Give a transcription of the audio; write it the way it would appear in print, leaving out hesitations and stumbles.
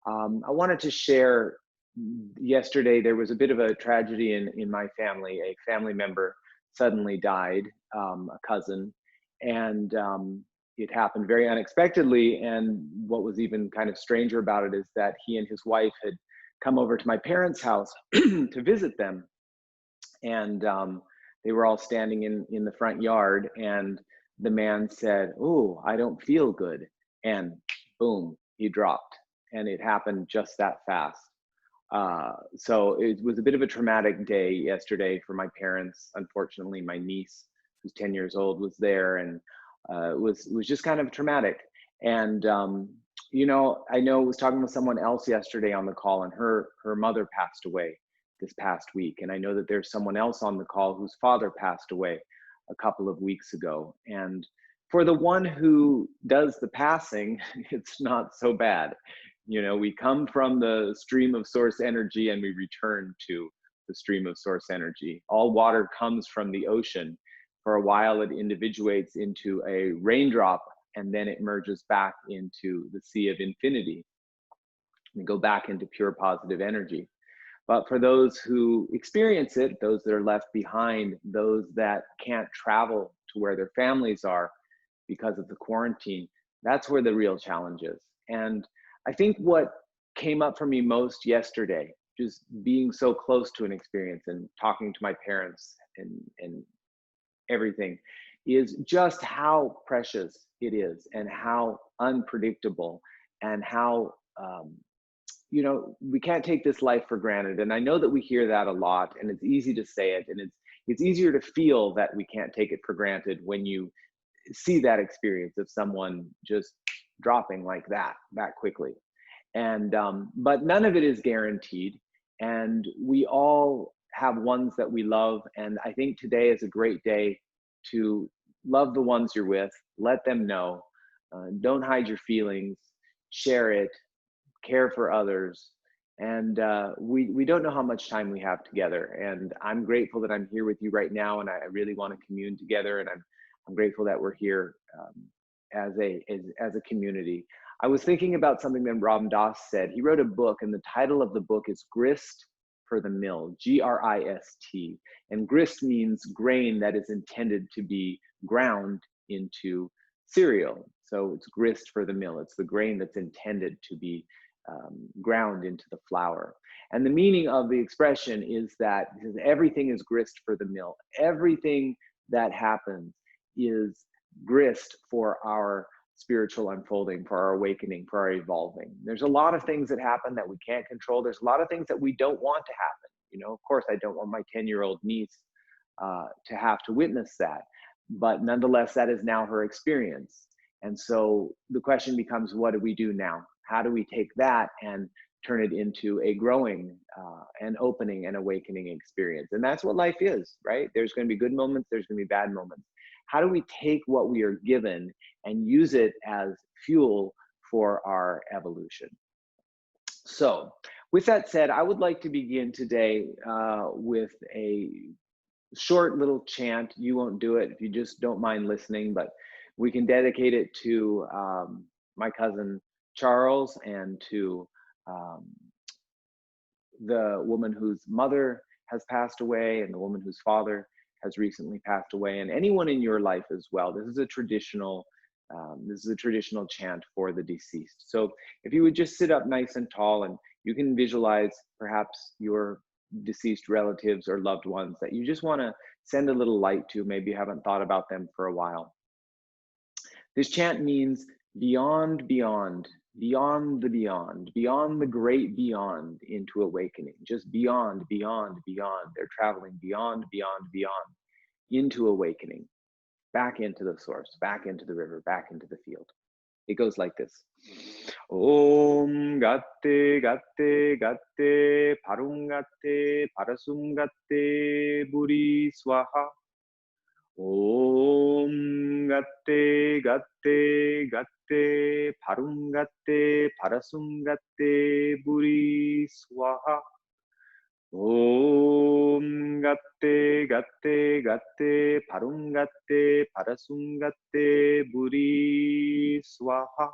I wanted to share yesterday, there was a bit of a tragedy in my family. A family member suddenly died, a cousin, and it happened very unexpectedly. And what was even kind of stranger about it is that he and his wife had come over to my parents' house to visit them. And they were all standing in the front yard, and the man said, "Oh, I don't feel good." And boom, he dropped. And it happened just that fast. So it was a bit of a traumatic day yesterday for my parents. Unfortunately, my niece, who's 10 years old, was there, and it was just kind of traumatic. And I know I was talking with someone else yesterday on the call, and her mother passed away this past week, and I know that there's someone else on the call whose father passed away a couple of weeks ago. And for the one who does the passing, it's not so bad. We come from the stream of source energy and we return to the stream of source energy. All water comes from the ocean. For a while, it individuates into a raindrop, and then it merges back into the sea of infinity. We go back into pure positive energy. But for those who experience it, those that are left behind, those that can't travel to where their families are because of the quarantine, that's where the real challenge is. And I think what came up for me most yesterday, just being so close to an experience and talking to my parents and everything, is just how precious it is and how unpredictable, and how we can't take this life for granted. And I know that we hear that a lot, and it's easy to say it, and it's easier to feel that we can't take it for granted when you see that experience of someone just dropping like that quickly. And but none of it is guaranteed, and we all have ones that we love. And I think today is a great day to love the ones you're with. Let them know. Don't hide your feelings. Share it. Care for others. And we don't know how much time we have together. And I'm grateful that I'm here with you right now, and I really want to commune together. And I'm grateful that we're here as a community. I was thinking about something that Ram Dass said. He wrote a book, and the title of the book is Grist for the Mill, Grist. And grist means grain that is intended to be ground into cereal. So it's grist for the mill. It's the grain that's intended to be ground into the flour. And the meaning of the expression is that everything is grist for the mill. Everything that happens is grist for our spiritual unfolding, for our awakening, for our evolving. There's a lot of things that happen that we can't control. There's a lot of things that we don't want to happen. Of course, I don't want my 10-year-old niece to have to witness that. But nonetheless, that is now her experience. And so the question becomes, what do we do now? How do we take that and turn it into a growing and opening and awakening experience? And that's what life is, right? There's going to be good moments, there's going to be bad moments. How do we take what we are given and use it as fuel for our evolution? So with that said, I would like to begin today with a short little chant. You won't do it if you just don't mind listening, but we can dedicate it to my cousin Charles, and to the woman whose mother has passed away, and the woman whose father has recently passed away, and anyone in your life as well. This is a traditional chant for the deceased. So if you would just sit up nice and tall, and you can visualize perhaps your deceased relatives or loved ones that you just want to send a little light to. Maybe you haven't thought about them for a while. This chant means beyond, beyond, beyond the beyond, beyond the great beyond into awakening. Just beyond, beyond, beyond. They're traveling beyond, beyond, beyond into awakening, back into the source, back into the river, back into the field. It goes like this. Om gatte gatte gatte parum gatte parasum gatte buri swaha. Om gatte gatte gatte parum gatte parasum gatte buri swaha. Om gatte gatte gatte parum gatte parasum gatte buri swaha.